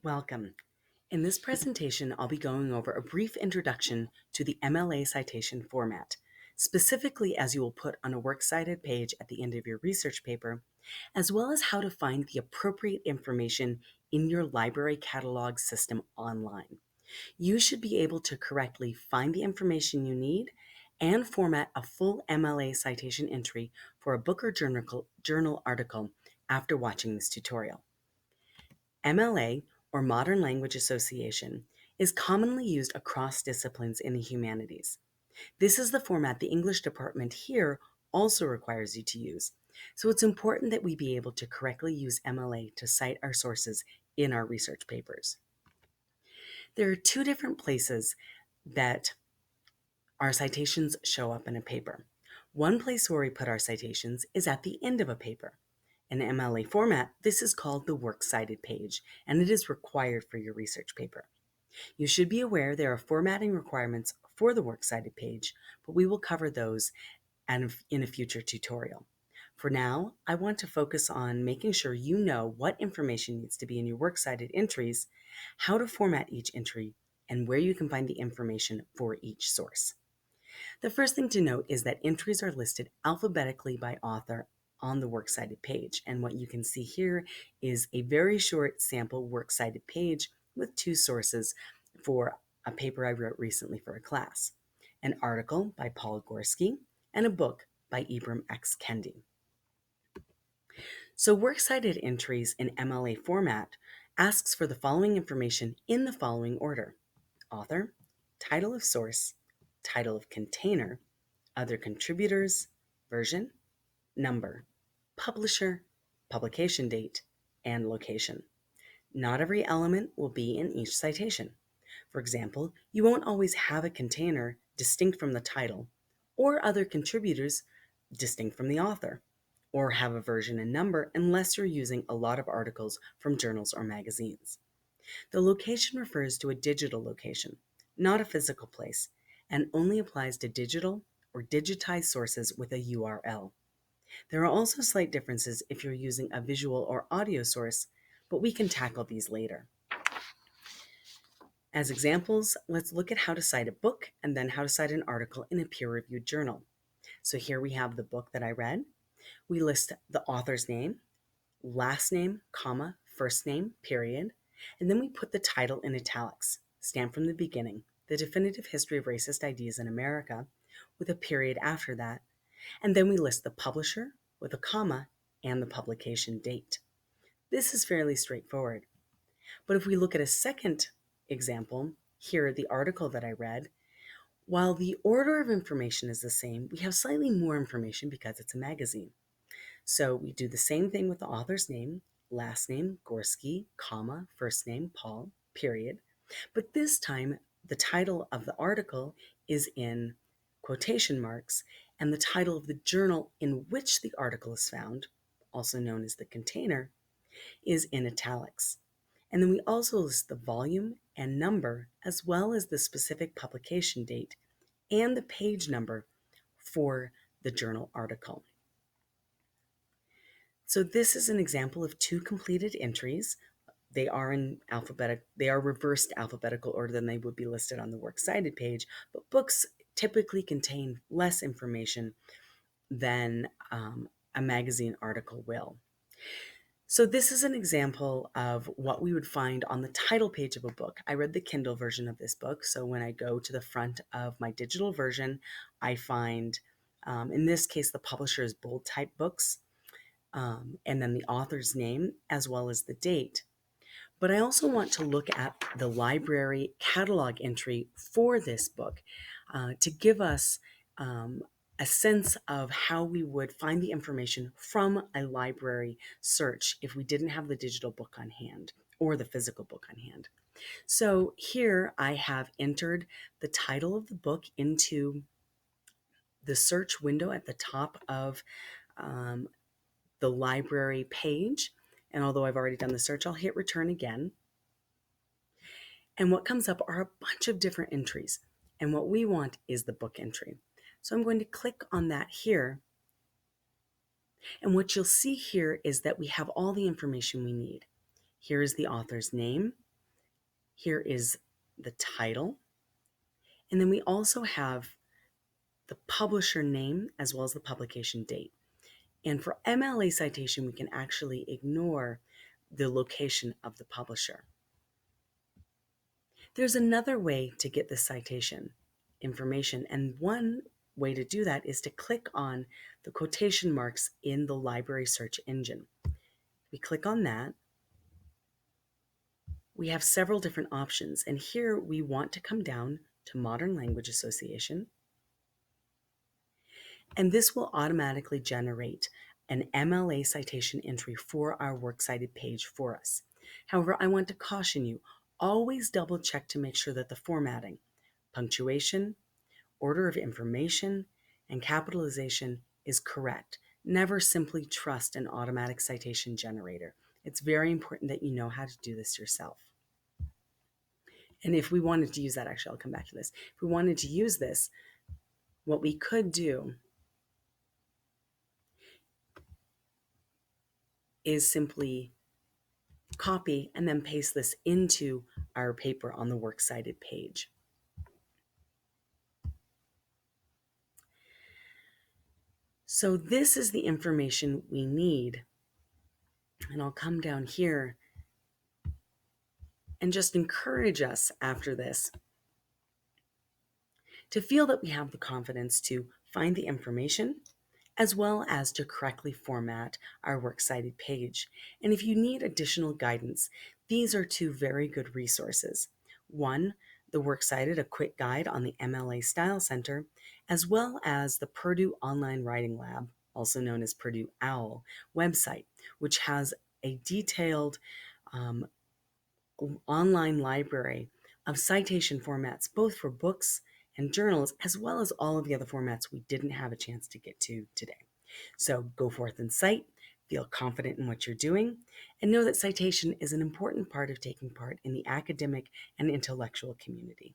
Welcome. In this presentation, I'll be going over a brief introduction to the MLA citation format, specifically as you will put on a works cited page at the end of your research paper, as well as how to find the appropriate information in your library catalog system online. You should be able to correctly find the information you need and format a full MLA citation entry for a book or journal article after watching this tutorial. MLA, or Modern Language Association, is commonly used across disciplines in the humanities. This is the format the English department here also requires you to use, so it's important that we be able to correctly use MLA to cite our sources in our research papers. There are two different places that our citations show up in a paper. One place where we put our citations is at the end of a paper. In MLA format, this is called the works cited page, and it is required for your research paper. You should be aware there are formatting requirements for the works cited page, but we will cover those in a future tutorial. For now, I want to focus on making sure you know what information needs to be in your works cited entries, how to format each entry, and where you can find the information for each source. The first thing to note is that entries are listed alphabetically by author on the works cited page, and what you can see here is a very short sample works cited page with two sources for a paper I wrote recently for a class: an article by Paul Gorski and a book by Ibram X. Kendi. So works cited entries in MLA format asks for the following information in the following order: author, title of source, title of container, other contributors, version, number, publisher, publication date, and location. Not every element will be in each citation. For example, you won't always have a container distinct from the title, or other contributors distinct from the author, or have a version and number unless you're using a lot of articles from journals or magazines. The location refers to a digital location, not a physical place, and only applies to digital or digitized sources with a URL. There are also slight differences if you're using a visual or audio source, but we can tackle these later. As examples, let's look at how to cite a book and then how to cite an article in a peer-reviewed journal. So here we have the book that I read. We list the author's name, last name, comma, first name, period, and then we put the title in italics, stamped from the beginning, The Definitive History of Racist Ideas in America, with a period after that, and then we list the publisher with a comma and the publication date. This is fairly straightforward. But if we look at a second example, here the article that I read, while the order of information is the same, we have slightly more information because it's a magazine. So we do the same thing with the author's name, last name, Gorski, comma, first name, Paul, period. But this time, the title of the article is in quotation marks, and the title of the journal in which the article is found, also known as the container, is in italics. And then we also list the volume and number, as well as the specific publication date and the page number for the journal article. So this is an example of two completed entries. They are reversed alphabetical order than they would be listed on the works cited page, but books typically contain less information than a magazine article will. So this is an example of what we would find on the title page of a book. I read the Kindle version of this book, so when I go to the front of my digital version, I find, in this case, the publisher is Bold Type Books, and then the author's name, as well as the date. But I also want to look at the library catalog entry for this book to give us a sense of how we would find the information from a library search if we didn't have the digital book on hand or the physical book on hand. So here I have entered the title of the book into the search window at the top of the library page. And although I've already done the search, I'll hit return again. And what comes up are a bunch of different entries. And what we want is the book entry. So I'm going to click on that here. And what you'll see here is that we have all the information we need. Here is the author's name, Here is the title. And then we also have the publisher name as well as the publication date. And for MLA citation, we can actually ignore the location of the publisher. There's another way to get this citation information, and one way to do that is to click on the quotation marks in the library search engine. We click on that. We have several different options, and here we want to come down to Modern Language Association, and this will automatically generate an MLA citation entry for our works cited page for us. However, I want to caution you, always double check to make sure that the formatting, punctuation, order of information, and capitalization is correct. Never simply trust an automatic citation generator. It's very important that you know how to do this yourself. And if we wanted to use that, actually, I'll come back to this. If we wanted to use this, what we could do is simply copy and then paste this into our paper on the works cited page. So this is the information we need. And I'll come down here and just encourage us after this to feel that we have the confidence to find the information as well as to correctly format our works cited page. And if you need additional guidance, these are two very good resources. One, the Works Cited, a quick guide on the MLA Style Center, as well as the Purdue Online Writing Lab, also known as Purdue OWL, website, which has a detailed online library of citation formats, both for books and journals, as well as all of the other formats we didn't have a chance to get to today. So go forth and cite, feel confident in what you're doing, and know that citation is an important part of taking part in the academic and intellectual community.